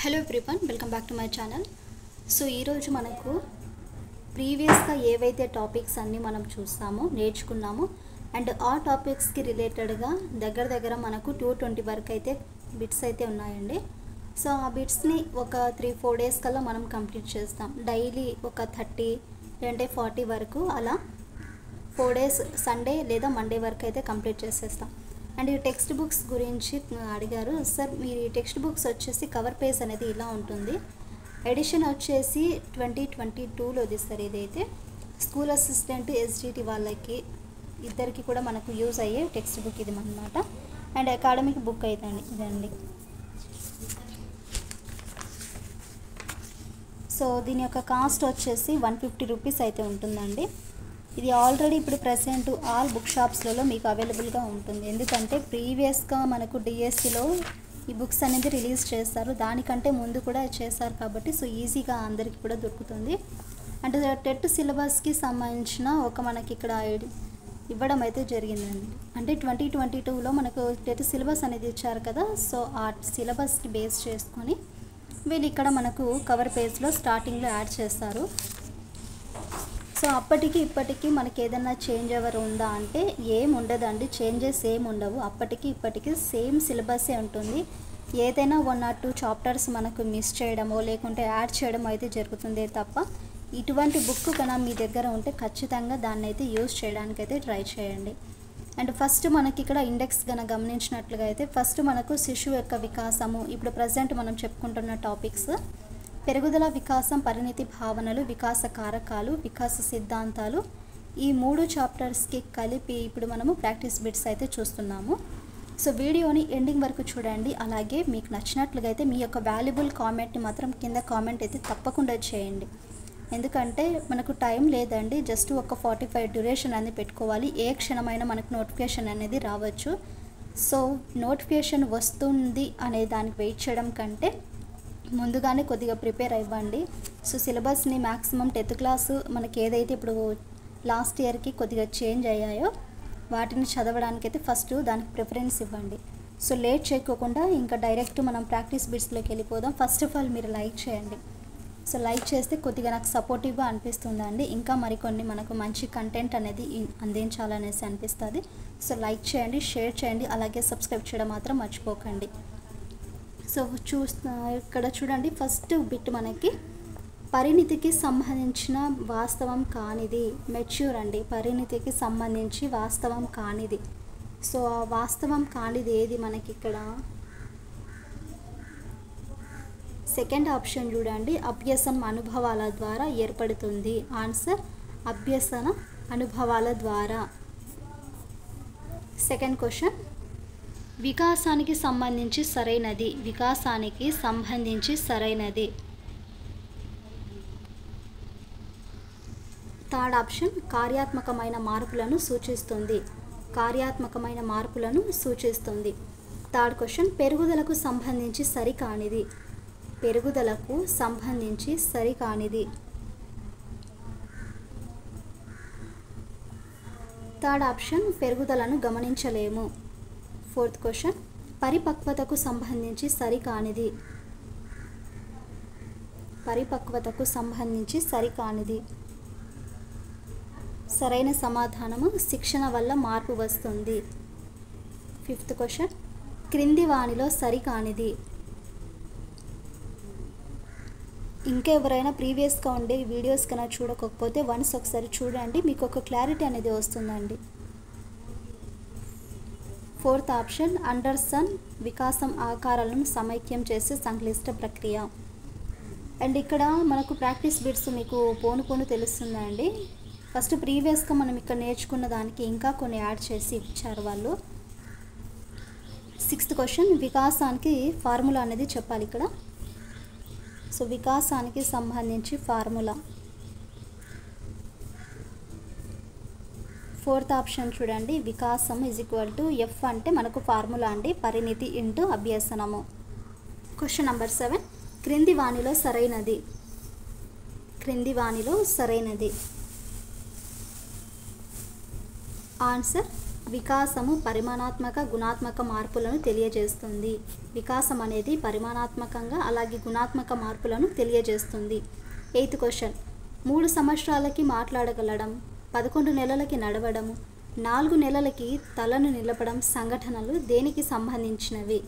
Hello everyone, welcome back to my channel. So ఈరోజు మనకు ప్రీవియస్గా ఏవైతే టాపిక్స్ అన్నీ మనం చూస్తామో నేర్చుకున్నామో అండ్ ఆ టాపిక్స్కి రిలేటెడ్గా దగ్గర మనకు 220 వరకు అయితే బిట్స్ అయితే ఉన్నాయండి. సో ఆ బిట్స్ని ఒక 3-4 డేస్ కల్లా మనం కంప్లీట్ చేస్తాం. డైలీ ఒక 30 లేదంటే 40 వరకు అలా 4 డేస్ సండే లేదా మండే వరకు అయితే కంప్లీట్ చేసేస్తాం. అండ్ ఈ టెక్స్ట్ బుక్స్ గురించి అడిగారు సార్. మీరు ఈ టెక్స్ట్ బుక్స్ వచ్చేసి కవర్ పేజ్ అనేది ఇలా ఉంటుంది. ఎడిషన్ వచ్చేసి 2022లోది సార్. ఇదైతే స్కూల్ అసిస్టెంట్ ఎస్జిటి వాళ్ళకి ఇద్దరికి కూడా మనకు యూజ్ అయ్యే టెక్స్ట్ బుక్ ఇది అన్నమాట. అండ్ అకాడమిక్ బుక్ అయితే ఇదండి. సో దీని యొక్క కాస్ట్ వచ్చేసి 150 రూపీస్ అయితే ఉంటుందండి. ఇది ఆల్రెడీ ఇప్పుడు ప్రెసెంట్ ఆల్ బుక్ షాప్స్లలో మీకు అవైలబుల్గా ఉంటుంది. ఎందుకంటే ప్రీవియస్గా మనకు డిఎస్సిలో ఈ బుక్స్ అనేది రిలీజ్ చేస్తారు, దానికంటే ముందు కూడా చేశారు కాబట్టి సో ఈజీగా అందరికీ కూడా దొరుకుతుంది. అంటే టెట్ సిలబస్కి సంబంధించిన ఒక మనకి ఇక్కడ ఇవ్వడం అయితే జరిగిందండి. అంటే 2022లో మనకు టెట్ సిలబస్ అనేది ఇచ్చారు కదా, సో ఆ సిలబస్కి బేస్ చేసుకొని వీళ్ళు ఇక్కడ మనకు కవర్ పేజ్లో స్టార్టింగ్లో యాడ్ చేస్తారు. సో అప్పటికి ఇప్పటికీ మనకి ఏదైనా చేంజ్ ఎవర్ ఉందా అంటే ఏం ఉండదండి, చేంజెస్ ఏం ఉండవు. అప్పటికి ఇప్పటికి సేమ్ సిలబసే ఉంటుంది. ఏదైనా 1 or 2 చాప్టర్స్ మనకు మిస్ చేయడమో లేకుంటే యాడ్ చేయడమో అయితే జరుగుతుంది తప్ప ఇటువంటి బుక్ కన్నా మీ దగ్గర ఉంటే ఖచ్చితంగా దాన్ని అయితే యూజ్ చేయడానికి అయితే ట్రై చేయండి. అండ్ ఫస్ట్ మనకి ఇక్కడ ఇండెక్స్ కనుక గమనించినట్లుగా అయితే ఫస్ట్ మనకు శిశువు యొక్క వికాసము, ఇప్పుడు ప్రజెంట్ మనం చెప్పుకుంటున్న టాపిక్స్ పెరుగుదల, వికాసం, పరిణితి భావనలు, వికాస కారకాలు, వికాస సిద్ధాంతాలు, ఈ 3 చాప్టర్స్కి కలిపి ఇప్పుడు మనము ప్రాక్టీస్ బిట్స్ అయితే చూస్తున్నాము. సో వీడియోని ఎండింగ్ వరకు చూడండి. అలాగే మీకు నచ్చినట్లుగా అయితే మీ యొక్క వాల్యుబుల్ కామెంట్ని మాత్రం కింద కామెంట్ అయితే తప్పకుండా చేయండి. ఎందుకంటే మనకు టైం లేదండి, జస్ట్ ఒక 45 డ్యూరేషన్ అనేది పెట్టుకోవాలి. ఏ క్షణమైనా మనకు నోటిఫికేషన్ అనేది రావచ్చు. సో నోటిఫికేషన్ వస్తుంది అనే దానికి వెయిట్ చేయడం కంటే ముందుగానే కొద్దిగా ప్రిపేర్ అవ్వండి. సో సిలబస్ని మ్యాక్సిమం 10th క్లాసు మనకి ఏదైతే ఇప్పుడు లాస్ట్ ఇయర్కి కొద్దిగా చేంజ్ అయ్యాయో వాటిని చదవడానికైతే ఫస్ట్ దానికి ప్రిఫరెన్స్ ఇవ్వండి. సో లేట్ చేయకోకుండా ఇంకా డైరెక్ట్ మనం ప్రాక్టీస్ బిట్స్లోకి వెళ్ళిపోదాం. ఫస్ట్ ఆఫ్ ఆల్ మీరు లైక్ చేయండి. సో లైక్ చేస్తే కొద్దిగా నాకు సపోర్టివ్గా అనిపిస్తుందండి, ఇంకా మరికొన్ని మనకు మంచి కంటెంట్ అనేది అందించాలనేసి అనిపిస్తుంది. సో లైక్ చేయండి, షేర్ చేయండి, అలాగే సబ్స్క్రైబ్ చేయడం మాత్రం మర్చిపోకండి. సో ఇక్కడ చూడండి, ఫస్ట్ బిట్ మనకి పరిణితికి సంబంధించిన వాస్తవం కానిది, మెచ్యూర్ అండి. పరిణితికి సంబంధించి వాస్తవం కానిది. సో ఆ వాస్తవం కానిది ఏది మనకి ఇక్కడ? సెకండ్ ఆప్షన్ చూడండి, అభ్యసనం అనుభవాల ద్వారా ఏర్పడుతుంది. ఆన్సర్ అభ్యసన అనుభవాల ద్వారా. సెకండ్ క్వశ్చన్, వికాసానికి సంబంధించి సరైనది. వికాసానికి సంబంధించి సరైనది. థర్డ్ ఆప్షన్ కార్యాత్మకమైన మార్పులను సూచిస్తుంది. కార్యాత్మకమైన మార్పులను సూచిస్తుంది. థర్డ్ క్వశ్చన్, పెరుగుదలకు సంబంధించి సరికానిది. పెరుగుదలకు సంబంధించి సరికానిది. థర్డ్ ఆప్షన్ పెరుగుదలను గమనించలేము. ఫోర్త్ క్వశ్చన్, పరిపక్వతకు సంబంధించి సరికానిది. పరిపక్వతకు సంబంధించి సరికానిది. సరైన సమాధానము శిక్షణ వల్ల మార్పు వస్తుంది. ఫిఫ్త్ క్వశ్చన్, క్రింది వానిలో సరికానిది. ఇంకా ఎవరైనా ప్రీవియస్గా ఉండే వీడియోస్ కన్నా చూడకపోతే వన్స్ ఒకసారి చూడండి, మీకు ఒక క్లారిటీ అనేది వస్తుందండి. ఫోర్త్ ఆప్షన్, అండర్సన్ వికాసం ఆకారాలను సమైక్యం చేసే సంక్లిష్ట ప్రక్రియ. అండ్ ఇక్కడ మనకు ప్రాక్టీస్ బిట్స్ మీకు పోను తెలుస్తుందండి. ఫస్ట్ ప్రీవియస్గా మనం ఇక్కడ నేర్చుకున్న దానికి ఇంకా కొన్ని యాడ్ చేసి ఇచ్చారు వాళ్ళు. సిక్స్త్ క్వశ్చన్, వికాసానికి ఫార్ములా అనేది చెప్పాలి ఇక్కడ. సో వికాసానికి సంబంధించి ఫార్ములా. ఫోర్త్ ఆప్షన్ చూడండి, వికాసం = F అంటే మనకు ఫార్ములా అండి, పరిణితి ఇంటూ అభ్యసనము. క్వశ్చన్ నెంబర్ 7, క్రింది వానిలో సరైనది. క్రింది వానిలో సరైనది. ఆన్సర్ వికాసము పరిమాణాత్మక గుణాత్మక మార్పులను తెలియజేస్తుంది. వికాసం అనేది పరిమాణాత్మకంగా అలాగే గుణాత్మక మార్పులను తెలియజేస్తుంది. 8th క్వశ్చన్ 3 సంవత్సరాలకి మాట్లాడగలడం, 11 నెలలకి నడవడం, 4 నెలలకి తలను నిలపడం సంఘటనలు దేనికి సంబంధించినవి?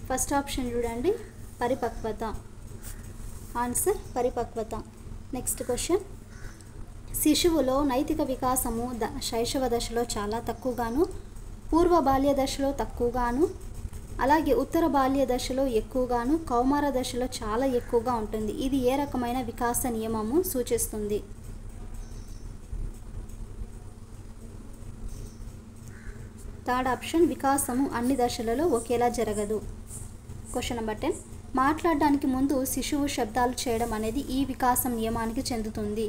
ఫస్ట్ ఆప్షన్ చూడండి, పరిపక్వత. ఆన్సర్ పరిపక్వత. నెక్స్ట్ క్వశ్చన్ శిశువులో నైతిక వికాసము శైశవ దశలో చాలా తక్కువగాను, పూర్వ బాల్య దశలో తక్కువగాను, అలాగే ఉత్తర బాల్య దశలో ఎక్కువగాను, కౌమార దశలో చాలా ఎక్కువగా ఉంటుంది. ఇది ఏ రకమైన వికాస నియమము సూచిస్తుంది? థర్డ్ ఆప్షన్ వికాసము అన్ని దశలలో ఒకేలా జరగదు. క్వశ్చన్ నెంబర్ 10 మాట్లాడడానికి ముందు శిశువు శబ్దాలు చేయడం అనేది ఈ వికాసం నియమానికి చెందుతుంది.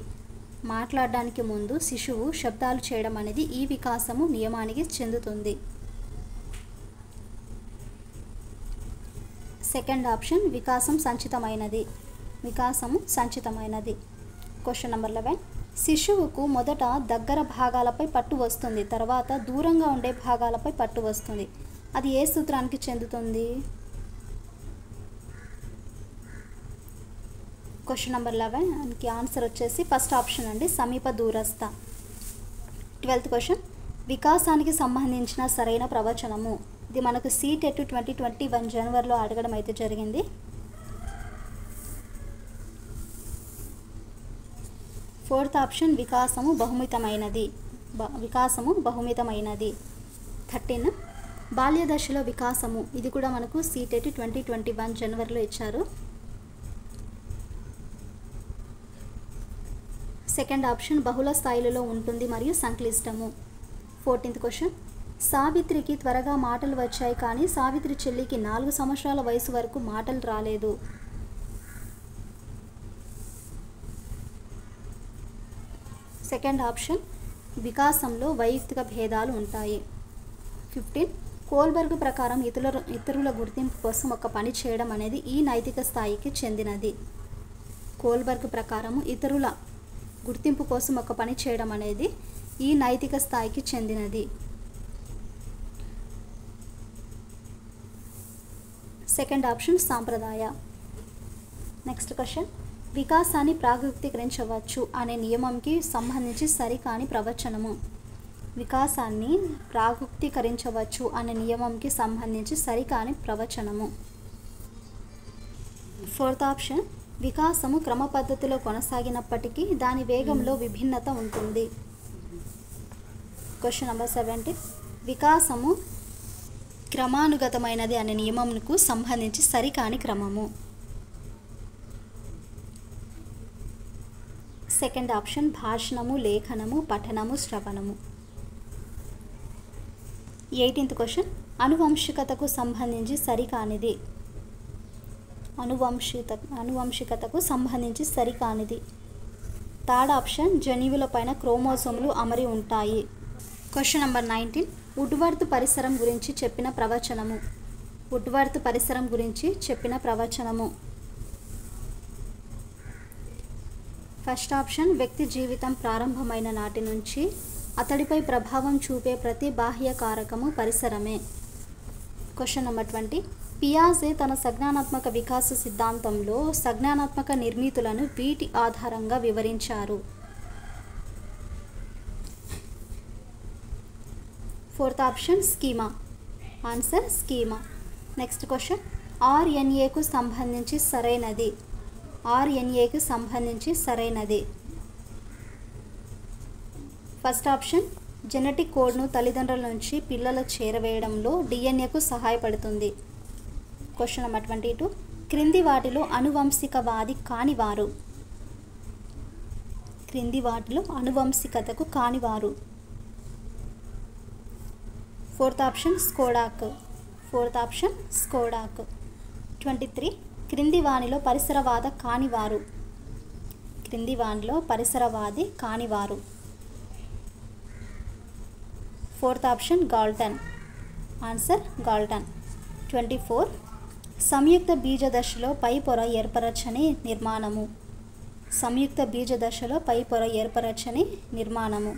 మాట్లాడడానికి ముందు శిశువు శబ్దాలు చేయడం అనేది ఈ వికాసము నియమానికి చెందుతుంది. సెకండ్ ఆప్షన్ వికాసం సంచితమైనది. వికాసము సంచితమైనది. క్వశ్చన్ నెంబర్ 11 శిశువుకు మొదట దగ్గర భాగాలపై పట్టు వస్తుంది, తర్వాత దూరంగా ఉండే భాగాలపై పట్టు వస్తుంది. అది ఏ సూత్రానికి చెందుతుంది? క్వశ్చన్ నెంబర్ 11కి ఆన్సర్ వచ్చేసి ఫస్ట్ ఆప్షన్ అండి, సమీప దూరస్థ. 12th క్వశ్చన్ వికాసానికి సంబంధించిన సరైన ప్రవచనము. ఇది మనకు CTET 2021 జనవరిలో అడగడం అయితే జరిగింది. Fourth option వికాసము బహుమితమైనది. వికాసము బహుమితమైనది. 13 బాల్య దశలో వికాసము. ఇది కూడా మనకు CTET 2021 జనవరిలో ఇచ్చారు. సెకండ్ ఆప్షన్ బహుళ స్థాయిలలో ఉంటుంది మరియు సంక్లిష్టము. 14th క్వశ్చన్ సావిత్రికి త్వరగా మాటలు వచ్చాయి, కానీ సావిత్రి చెల్లికి 4 సంవత్సరాల వయసు వరకు మాటలు రాలేదు. సెకండ్ ఆప్షన్ వికాసంలో వైయక్తిక భేదాలు ఉంటాయి. 15 కోల్బర్గ్ ప్రకారం ఇతరుల గుర్తింపు కోసం ఒక పని చేయడం అనేది ఈ నైతిక స్థాయికి చెందినది. కోల్బర్గ్ ప్రకారం ఇతరుల గుర్తింపు కోసం ఒక పని చేయడం అనేది ఈ నైతిక స్థాయికి చెందినది. సెకండ్ ఆప్షన్ సాంప్రదాయ. నెక్స్ట్ క్వశ్చన్ వికాసాన్ని ప్రాగుక్తీకరించవచ్చు అనే నియమంకి సంబంధించి సరికాని ప్రవచనము. వికాసాన్ని ప్రాగుక్తీకరించవచ్చు అనే నియమంకి సంబంధించి సరికాని ప్రవచనము. ఫోర్త్ ఆప్షన్ వికాసము క్రమ పద్ధతిలో కొనసాగినప్పటికీ దాని వేగంలో విభిన్నత ఉంటుంది. క్వశ్చన్ నెంబర్ 17 వికాసము క్రమానుగతమైనది అనే నియమంకు సంబంధించి సరికాని క్రమము. సెకండ్ ఆప్షన్ భాషణము, లేఖనము, పఠనము, శ్రవణము. 18th క్వశ్చన్ అనువంశికతకు సంబంధించి సరికానిది. అనువంశికతకు సంబంధించి సరికానిది. థర్డ్ ఆప్షన్ జన్యువులపైన క్రోమోసోములు అమరి ఉంటాయి. క్వశ్చన్ నెంబర్ 19 వుడ్వర్త్ పరిసరం గురించి చెప్పిన ప్రవచనము. వుడ్వర్త్ పరిసరం గురించి చెప్పిన ప్రవచనము. ఫస్ట్ ఆప్షన్ వ్యక్తి జీవితం ప్రారంభమైన నాటి నుంచి అతడిపై ప్రభావం చూపే ప్రతి బాహ్య కారకము పరిసరమే. క్వశ్చన్ నెంబర్ 20 పియాజే తన సంజ్ఞానాత్మక వికాస సిద్ధాంతంలో సంజ్ఞానాత్మక నిర్మితులను వీటి ఆధారంగా వివరించారు. Fourth option schema. Answer schema. Next question RNAకు సంబంధించి సరైనది. RNAకు సంబంధించి సరైనది. ఫస్ట్ ఆప్షన్ జెనెటిక్ కోడ్ను తల్లిదండ్రుల నుంచి పిల్లలకు చేరవేయడంలో DNAకు సహాయపడుతుంది. క్వశ్చన్ నెంబర్ 22 క్రింది వాటిలో అనువంశికవాది కానివారు. క్రింది వాటిలో అనువంశికతకు కానివారు. Fourth option Skodak. Fourth option Skodak. 23 క్రింది వానిలో పరిసరవాద కానివారు. క్రింది వానిలో పరిసరవాది కానివారు. Fourth option Galton. Answer Galton. 24 సంయుక్త బీజ దశలో పై పొర ఏర్పరచని నిర్మాణము. సంయుక్త బీజ దశలో పై పొర ఏర్పరచని నిర్మాణము.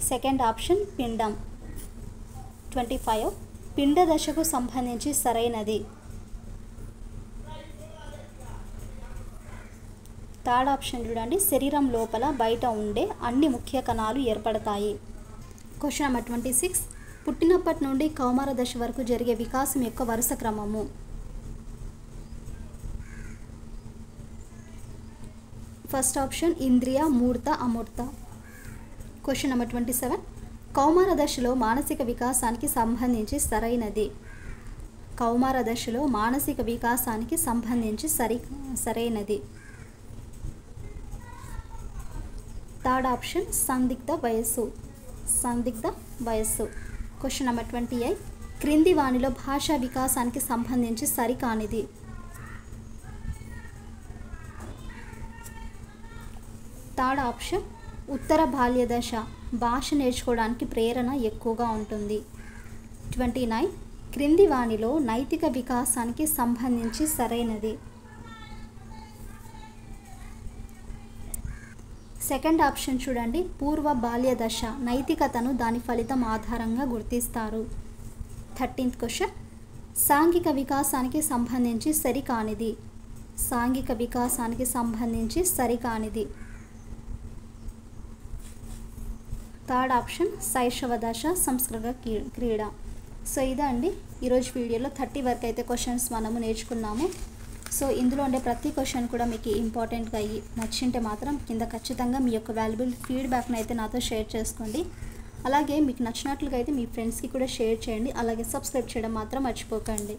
సెకండ్ ఆప్షన్ పిండం. 25 పిండ దశకు సంబంధించి సరైనది. థర్డ్ ఆప్షన్ చూడండి, శరీరం లోపల బయట ఉండే అన్ని ముఖ్య కణాలు ఏర్పడతాయి. క్వశ్చన్ నెంబర్ 26 పుట్టినప్పటి నుండి కౌమార దశ వరకు జరిగే వికాసం యొక్క వరుస క్రమము. ఫస్ట్ ఆప్షన్ ఇంద్రియ, మూర్త, అమూర్త. క్వశ్చన్ నెంబర్ 27 కౌమార దశలో మానసిక వికాసానికి సంబంధించి సరైనది. కౌమార దశలో మానసిక వికాసానికి సంబంధించి సరైనది. థర్డ్ ఆప్షన్ సందిగ్ధ వయస్సు. సందిగ్ధ వయస్సు. క్వశ్చన్ నెంబర్ 28 క్రింది వానిలో భాషా వికాసానికి సంబంధించి సరికానిది. థర్డ్ ఆప్షన్ ఉత్తర బాల్య దశ భాష నేర్చుకోవడానికి ప్రేరణ ఎక్కువగా ఉంటుంది. 29 క్రింది వానిలో నైతిక వికాసానికి సంబంధించి సరైనది. సెకండ్ ఆప్షన్ చూడండి, పూర్వ బాల్య దశ నైతికతను దాని ఫలితం ఆధారంగా గుర్తిస్తారు. 13th క్వశ్చన్ సాంఘిక వికాసానికి సంబంధించి సరికానిది. సాంఘిక వికాసానికి సంబంధించి సరికానిది. థర్డ్ ఆప్షన్ శైశవ దశ సంస్కృత క్రీడ. సో ఇదండి ఈరోజు వీడియోలో 30 వరకు అయితే క్వశ్చన్స్ మనము నేర్చుకున్నాము. సో ఇందులో ఉండే ప్రతి క్వశ్చన్ కూడా మీకు ఇంపార్టెంట్గా నచ్చింటే మాత్రం కింద ఖచ్చితంగా మీ యొక్క వాల్యుబుల్ ఫీడ్బ్యాక్ని అయితే నాతో షేర్ చేసుకోండి. అలాగే మీకు నచ్చినట్లుగా అయితే మీ ఫ్రెండ్స్కి కూడా షేర్ చేయండి. అలాగే సబ్స్క్రైబ్ చేయడం మాత్రం మర్చిపోకండి.